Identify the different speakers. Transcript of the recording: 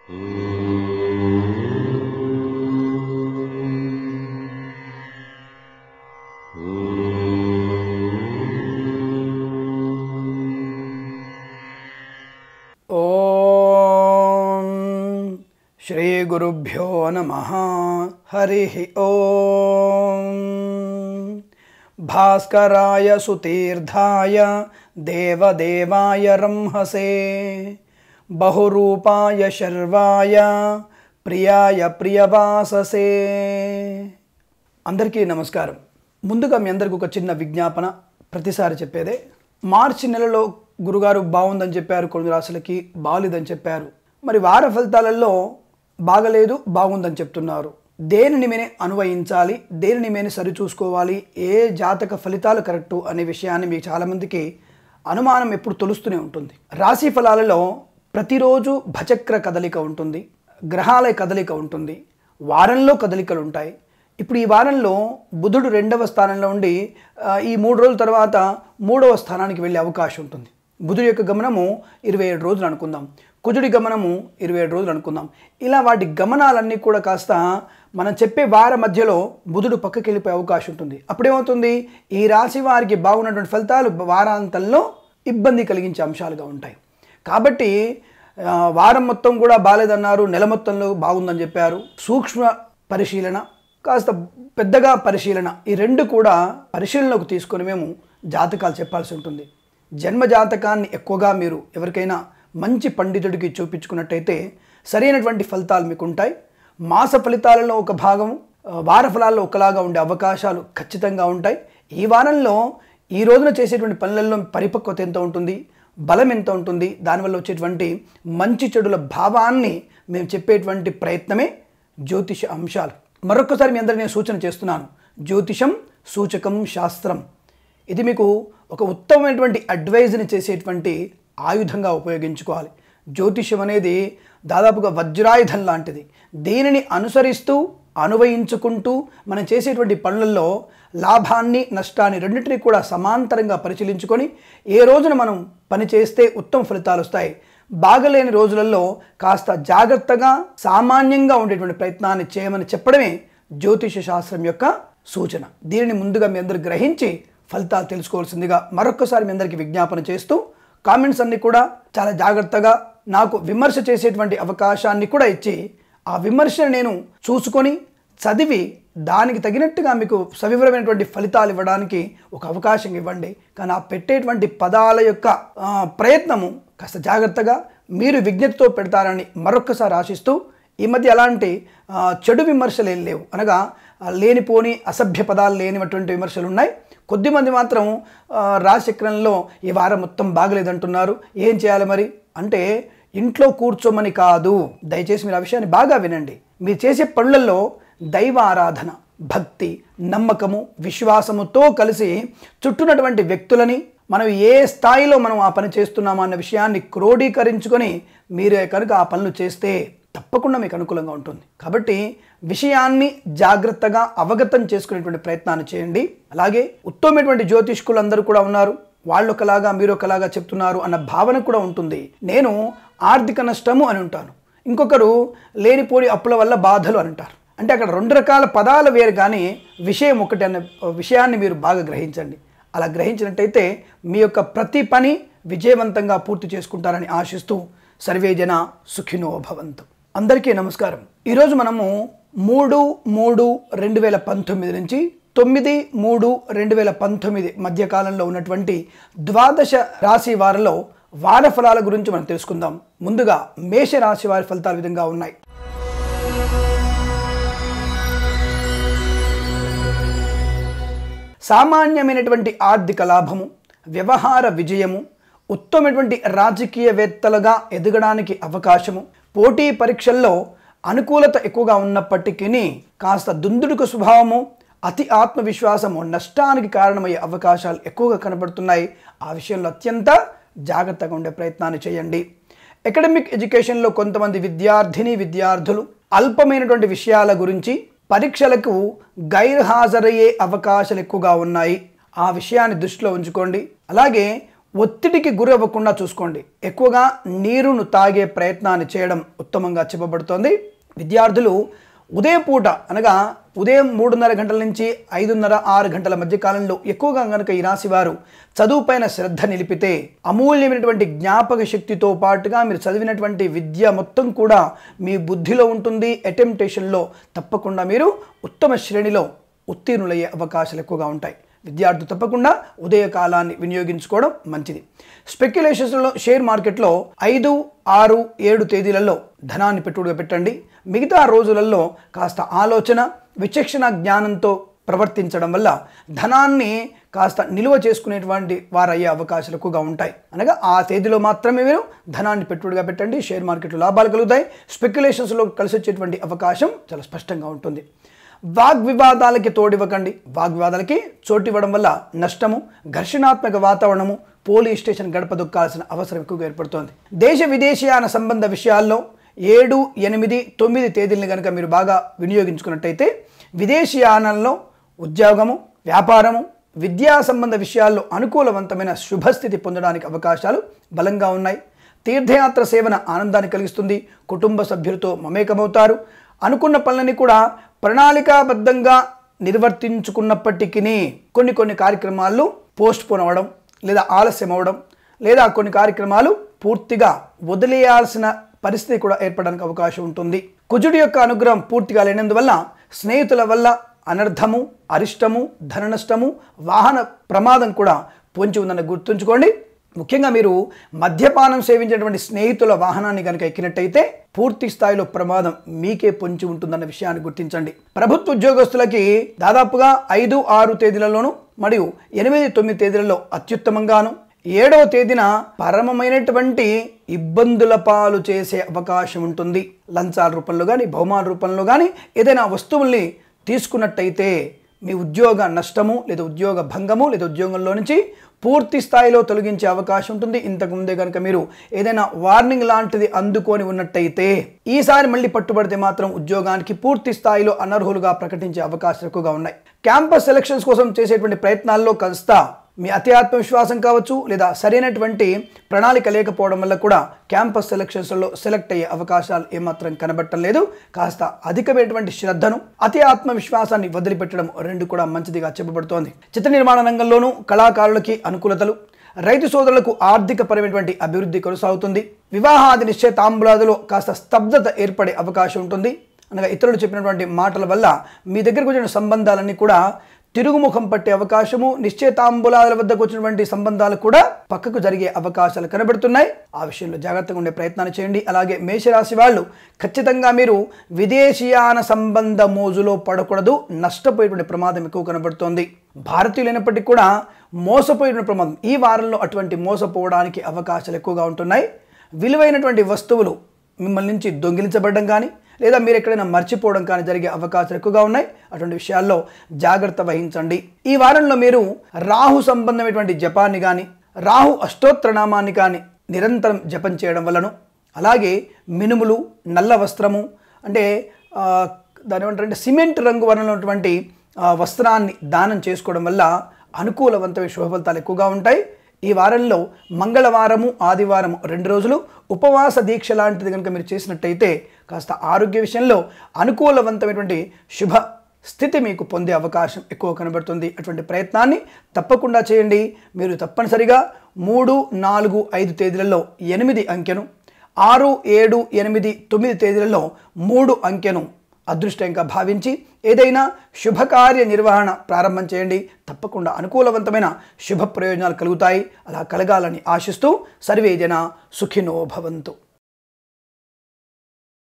Speaker 1: శ్రీ గురుభ్యో నమః. హరి ఓం. భాస్కరాయ సుతీర్థాయ దేవదేవాయ రంహసే బహురూపాయ శర్వాయ ప్రియాయ ప్రియవాససే. అందరికీ నమస్కారం. ముందుగా మీ అందరికీ ఒక చిన్న విజ్ఞాపన, ప్రతిసారి చెప్పేదే. మార్చి నెలలో గురుగారు బాగుందని చెప్పారు, కొన్ని రాశులకి బాగలేదని చెప్పారు. మరి వార ఫలితాలలో బాగలేదు బాగుందని చెప్తున్నారు. దేనిని మేనే అన్వయించాలి, దేనిని మేనే సరిచూసుకోవాలి, ఏ జాతక ఫలితాలు కరెక్టు అనే విషయాన్ని మీకు చాలామందికి అనుమానం ఎప్పుడు తొలుస్తూనే ఉంటుంది. రాశి ఫలాలలో ప్రతిరోజు భచక్ర కదలిక ఉంటుంది, గ్రహాల కదలిక ఉంటుంది, వారంలో కదలికలు ఉంటాయి. ఇప్పుడు ఈ వారంలో బుధుడు 2వ స్థానంలో ఉండి ఈ 3 రోజుల తర్వాత 3వ స్థానానికి వెళ్ళే అవకాశం ఉంటుంది. బుధుడి యొక్క గమనము 27 రోజులు అనుకుందాం, కుజుడి గమనము 27 రోజులు అనుకుందాం. ఇలా వాటి గమనాలన్నీ కూడా కాస్త మనం చెప్పే వార మధ్యలో బుధుడు పక్కకి వెళ్ళిపోయే అవకాశం ఉంటుంది. అప్పుడేమవుతుంది, ఈ రాశి వారికి బాగున్నటువంటి ఫలితాలు వారాంతంలో ఇబ్బంది కలిగించే అంశాలుగా ఉంటాయి. కాబట్టి వారం మొత్తం కూడా బాలేదన్నారు, నెల మొత్తంలో బాగుందని చెప్పారు. సూక్ష్మ పరిశీలన, కాస్త పెద్దగా పరిశీలన, ఈ రెండు కూడా పరిశీలనలోకి తీసుకొని మేము జాతకాలు చెప్పాల్సి ఉంటుంది. జన్మ జాతకాన్ని ఎక్కువగా మీరు ఎవరికైనా మంచి పండితుడికి చూపించుకున్నట్టయితే సరైనటువంటి ఫలితాలు మీకు ఉంటాయి. మాస ఫలితాలలో ఒక భాగం, వార ఫలాల్లో ఒకలాగా ఉండే అవకాశాలు ఖచ్చితంగా ఉంటాయి. ఈ వారంలో ఈ రోజున చేసేటువంటి పనులలో పరిపక్వత ఎంత ఉంటుంది, బలం ఎంత ఉంటుంది, దానివల్ల వచ్చేటువంటి మంచి చెడుల భావాన్ని మేము చెప్పేటువంటి ప్రయత్నమే జ్యోతిష అంశాలు. మరొకసారి మీ అందరికీ నేను సూచన చేస్తున్నాను, జ్యోతిషం సూచకం శాస్త్రం. ఇది మీకు ఒక ఉత్తమమైనటువంటి అడ్వైజ్ని చేసేటువంటి ఆయుధంగా ఉపయోగించుకోవాలి. జ్యోతిషం అనేది దాదాపుగా వజ్రాయుధం లాంటిది. దీనిని అనుసరిస్తూ అనువయించుకుంటూ మనం చేసేటువంటి పనులలో లాభాన్ని నష్టాన్ని రెండింటినీ కూడా సమాంతరంగా పరిశీలించుకొని ఏ రోజున మనం పని చేస్తే ఉత్తమ ఫలితాలు వస్తాయి, బాగలేని రోజులలో కాస్త జాగ్రత్తగా సామాన్యంగా ఉండేటువంటి ప్రయత్నాన్ని చేయమని చెప్పడమే జ్యోతిష శాస్త్రం యొక్క సూచన. దీనిని ముందుగా మీ అందరూ గ్రహించి ఫలితాలు తెలుసుకోవాల్సిందిగా మరొకసారి మీ అందరికీ విజ్ఞాపన చేస్తూ, కామెంట్స్ అన్నీ కూడా చాలా జాగ్రత్తగా నాకు విమర్శ చేసేటువంటి అవకాశాన్ని కూడా ఇచ్చి, ఆ విమర్శను నేను చూసుకొని చదివి దానికి తగినట్టుగా మీకు సవివరమైనటువంటి ఫలితాలు ఇవ్వడానికి ఒక అవకాశం ఇవ్వండి. కానీ ఆ పెట్టేటువంటి పదాల యొక్క ప్రయత్నము కాస్త జాగ్రత్తగా మీరు విజ్ఞతతో పెడతారని మరొక్కసారి ఆశిస్తూ, ఈ మధ్య అలాంటి చెడు విమర్శలు ఏం లేవు, అనగా లేనిపోని అసభ్య పదాలు లేనిటువంటి విమర్శలు ఉన్నాయి. కొద్దిమంది మాత్రం రాశిచక్రంలో ఈ వారం మొత్తం బాగలేదంటున్నారు, ఏం చేయాలి మరి అంటే, ఇంట్లో కూర్చోమని కాదు. దయచేసి మీరు ఆ విషయాన్ని బాగా వినండి. మీరు చేసే పనులలో దైవ ఆరాధన, భక్తి, నమ్మకము, విశ్వాసముతో కలిసి చుట్టూనటువంటి వ్యక్తులని మనం ఏ స్థాయిలో మనం ఆ పని చేస్తున్నామా అన్న విషయాన్ని క్రోడీకరించుకొని మీరే కనుక ఆ పనులు చేస్తే తప్పకుండా మీకు అనుకూలంగా ఉంటుంది. కాబట్టి విషయాన్ని జాగ్రత్తగా అవగతం చేసుకునేటువంటి ప్రయత్నాన్ని చేయండి. అలాగే ఉత్తమమైనటువంటి జ్యోతిష్కులు అందరూ కూడా ఉన్నారు, వాళ్ళు ఒకలాగా మీరు ఒకలాగా చెప్తున్నారు అన్న భావన కూడా ఉంటుంది. నేను ఆర్థిక నష్టము అని ఉంటాను, ఇంకొకరు లేనిపోని అప్పుల వల్ల బాధలు అని అంటారు. అంటే అక్కడ 2 రకాల పదాలు వేరు, కానీ విషయం ఒకటి అనే విషయాన్ని మీరు బాగా గ్రహించండి. అలా గ్రహించినట్టయితే మీ యొక్క ప్రతి పని విజయవంతంగా పూర్తి చేసుకుంటారని ఆశిస్తూ, సర్వే జన సుఖినో భవంతు. అందరికీ నమస్కారం. ఈరోజు మనము 3/3/2019 నుంచి 9/3/2019 మధ్యకాలంలో ఉన్నటువంటి ద్వాదశ రాశి వారిలో వార ఫలాల గురించి మనం తెలుసుకుందాం. ముందుగా మేష రాశి వారి ఫలితాలు విధంగా ఉన్నాయి. సామాన్యమైనటువంటి ఆర్థిక లాభము, వ్యవహార విజయము, ఉత్తమమైనటువంటి రాజకీయవేత్తలుగా ఎదగడానికి అవకాశము, పోటీ పరీక్షల్లో అనుకూలత ఎక్కువగా ఉన్నప్పటికీ కాస్త దుందుడుకు స్వభావము, అతి ఆత్మవిశ్వాసము నష్టానికి కారణమయ్యే అవకాశాలు ఎక్కువగా కనబడుతున్నాయి. ఆ విషయంలో అత్యంత జాగ్రత్తగా ఉండే ప్రయత్నాన్ని చేయండి. అకాడమిక్ ఎడ్యుకేషన్లో కొంతమంది విద్యార్థులు అల్పమైనటువంటి విషయాల గురించి పరీక్షలకు గైర్హాజరయ్యే అవకాశాలు ఎక్కువగా ఉన్నాయి. ఆ విషయాన్ని దృష్టిలో ఉంచుకోండి. అలాగే ఒత్తిడికి గురి అవ్వకుండా చూసుకోండి. ఎక్కువగా నీరును తాగే ప్రయత్నాన్ని చేయడం ఉత్తమంగా చెప్పబడుతోంది. విద్యార్థులు ఉదయం పూట అనగా ఉదయం 3:30 గంటల నుంచి 5:30, 6 గంటల మధ్య కాలంలో ఎక్కువగా కనుక ఈ రాశి వారు చదువుపైన శ్రద్ధ నిలిపితే అమూల్యమైనటువంటి జ్ఞాపక శక్తితో పాటుగా మీరు చదివినటువంటి విద్య మొత్తం కూడా మీ బుద్ధిలో ఉంటుంది. అటెంప్టేషన్లో తప్పకుండా మీరు ఉత్తమ శ్రేణిలో ఉత్తీర్ణులయ్యే అవకాశాలు ఎక్కువగా ఉంటాయి. విద్యార్థులు తప్పకుండా ఉదయకాలాన్ని వినియోగించుకోవడం మంచిది. స్పెక్యులేషన్స్లో షేర్ మార్కెట్లో 5, 6, 7 తేదీలలో ధనాన్ని పెట్టుబడిగా పెట్టండి. మిగతా రోజులలో కాస్త ఆలోచన, విచక్షణ జ్ఞానంతో ప్రవర్తించడం వల్ల ధనాన్ని కాస్త నిల్వ చేసుకునేటువంటి వారయ్యే అవకాశాలు ఎక్కువగా ఉంటాయి. అనగా ఆ తేదీలో మాత్రమే మీరు ధనాన్ని పెట్టుబడిగా పెట్టండి. షేర్ మార్కెట్లో లాభాలు కలుగుతాయి. స్పెక్యులేషన్స్లో కలిసి వచ్చేటువంటి అవకాశం చాలా స్పష్టంగా ఉంటుంది. వాగ్వివాదాలకి తోడివ్వకండి. వాగ్వివాదాలకి చోటివ్వడం వల్ల నష్టము, ఘర్షణాత్మక వాతావరణము, పోలీస్ స్టేషన్ గడప దొక్కాల్సిన అవసరం ఎక్కువగా ఏర్పడుతోంది. దేశ విదేశీయాన సంబంధ విషయాల్లో 7, 8, 9 తేదీలను కనుక మీరు బాగా వినియోగించుకున్నట్టయితే విదేశీయానంలో ఉద్యోగము, వ్యాపారము, విద్యా సంబంధ విషయాల్లో అనుకూలవంతమైన శుభస్థితి పొందడానికి అవకాశాలు బలంగా ఉన్నాయి. తీర్థయాత్ర సేవన ఆనందాన్ని కలిగిస్తుంది. కుటుంబ సభ్యులతో మమేకమవుతారు. అనుకున్న పనులని కూడా ప్రణాళికాబద్ధంగా నిర్వర్తించుకున్నప్పటికీ కొన్ని కార్యక్రమాలు పోస్ట్పోన్ అవ్వడం లేదా ఆలస్యం అవ్వడం లేదా కొన్ని కార్యక్రమాలు పూర్తిగా వదిలేయాల్సిన పరిస్థితి కూడా ఏర్పడడానికి అవకాశం ఉంటుంది. కుజుడి యొక్క అనుగ్రహం పూర్తిగా లేనందువల్ల స్నేహితుల వల్ల అనర్థము, అరిష్టము, ధన నష్టము, వాహన ప్రమాదం కూడా పొంచి ఉందని గుర్తుంచుకోండి. ముఖ్యంగా మీరు మద్యపానం సేవించేటువంటి స్నేహితుల వాహనాన్ని కనుక ఎక్కినట్టయితే పూర్తి స్థాయిలో ప్రమాదం మీకే పొంచి ఉంటుందన్న విషయాన్ని గుర్తించండి. ప్రభుత్వ ఉద్యోగస్తులకి దాదాపుగా 5, 6 తేదీలలోనూ మరియు 8, 9 తేదీలలో అత్యుత్తమంగాను 7వ తేదీన పరమమైనటువంటి ఇబ్బందుల పాలు చేసే అవకాశం ఉంటుంది. లంచాల రూపంలో కానీ బహుమాన రూపంలో కానీ ఏదైనా వస్తువుల్ని తీసుకున్నట్టయితే మీ ఉద్యోగ నష్టము లేదా ఉద్యోగ భంగము లేదా ఉద్యోగంలో నుంచి పూర్తి స్థాయిలో తొలగించే అవకాశం ఉంటుంది. ఇంతకుముందే కనుక మీరు ఏదైనా వార్నింగ్ లాంటిది అందుకొని ఉన్నట్టయితే ఈసారి మళ్ళీ పట్టుబడితే మాత్రం ఉద్యోగానికి పూర్తి స్థాయిలో అనర్హులుగా ప్రకటించే అవకాశాలు ఎక్కువగా ఉన్నాయి. క్యాంపస్ సెలక్షన్స్ కోసం చేసేటువంటి ప్రయత్నాల్లో కాస్త మీ అతి ఆత్మవిశ్వాసం కావచ్చు లేదా సరైనటువంటి ప్రణాళిక లేకపోవడం వల్ల కూడా క్యాంపస్ సెలక్షన్స్లో సెలెక్ట్ అయ్యే అవకాశాలు ఏమాత్రం కనబడటం లేదు. కాస్త అధికమైనటువంటి శ్రద్ధను, అతి ఆత్మవిశ్వాసాన్ని వదిలిపెట్టడం రెండు కూడా మంచిదిగా చెప్పబడుతోంది. చిత్ర నిర్మాణ రంగంలోనూ కళాకారులకి అనుకూలతలు, రైతు సోదరులకు ఆర్థికపరమైనటువంటి అభివృద్ధి కొనసాగుతుంది. వివాహాది నిశ్చయితాంబులాదులో కాస్త స్తబ్దత ఏర్పడే అవకాశం ఉంటుంది. అనగా ఇతరులు చెప్పినటువంటి మాటల వల్ల మీ దగ్గరకు వచ్చిన సంబంధాలన్నీ కూడా తిరుగుముఖం పట్టే అవకాశము, నిశ్చయితాంబులాల వద్దకు వచ్చినటువంటి సంబంధాలు కూడా పక్కకు జరిగే అవకాశాలు కనబడుతున్నాయి. ఆ విషయంలో జాగ్రత్తగా ఉండే ప్రయత్నాన్ని చేయండి. అలాగే మేషరాశి వాళ్ళు ఖచ్చితంగా మీరు విదేశీయాన సంబంధ మోజులో పడకూడదు. నష్టపోయేటువంటి ప్రమాదం ఎక్కువ కనబడుతోంది. భారతీయులైనప్పటికీ కూడా మోసపోయిన ప్రమాదం ఈ వారంలో అటువంటి మోసపోవడానికి అవకాశాలు ఎక్కువగా ఉంటున్నాయి. విలువైనటువంటి వస్తువులు మిమ్మల్ని నుంచి దొంగిలించబడడం కానీ లేదా మీరు ఎక్కడైనా మర్చిపోవడం కానీ జరిగే అవకాశాలు ఎక్కువగా ఉన్నాయి. అటువంటి విషయాల్లో జాగ్రత్త వహించండి. ఈ వారంలో మీరు రాహు సంబంధమైనటువంటి జపాన్ని కానీ రాహు అష్టోత్తరనామాన్ని కానీ నిరంతరం జపం చేయడం వలను, అలాగే మినుములు, నల్ల వస్త్రము అంటే దాని ఏమంటారంటే సిమెంట్ రంగు వర్ణంలో ఉన్నటువంటి వస్త్రాన్ని దానం చేసుకోవడం వల్ల అనుకూలవంతమైన శుభ ఫలితాలు ఎక్కువగా ఉంటాయి. ఈ వారంలో మంగళవారము, ఆదివారము 2 రోజులు ఉపవాస దీక్ష లాంటిది కనుక మీరు చేసినట్టయితే కాస్త ఆరోగ్య విషయంలో అనుకూలవంతమైనటువంటి శుభ స్థితి మీకు పొందే అవకాశం ఎక్కువ కనబడుతుంది. అటువంటి ప్రయత్నాన్ని తప్పకుండా చేయండి. మీరు తప్పనిసరిగా 3, 4, 5 తేదీలలో 8 అంకెను, 6, 7, 8, 9 తేదీలలో 3 అంకెను అదృష్టంగా భావించి ఏదైనా శుభకార్య నిర్వహణ ప్రారంభం చేయండి. తప్పకుండా అనుకూలవంతమైన శుభ ప్రయోజనాలు కలుగుతాయి. అలా కలగాలని ఆశిస్తూ సర్వే జన సుఖినో భవంతు.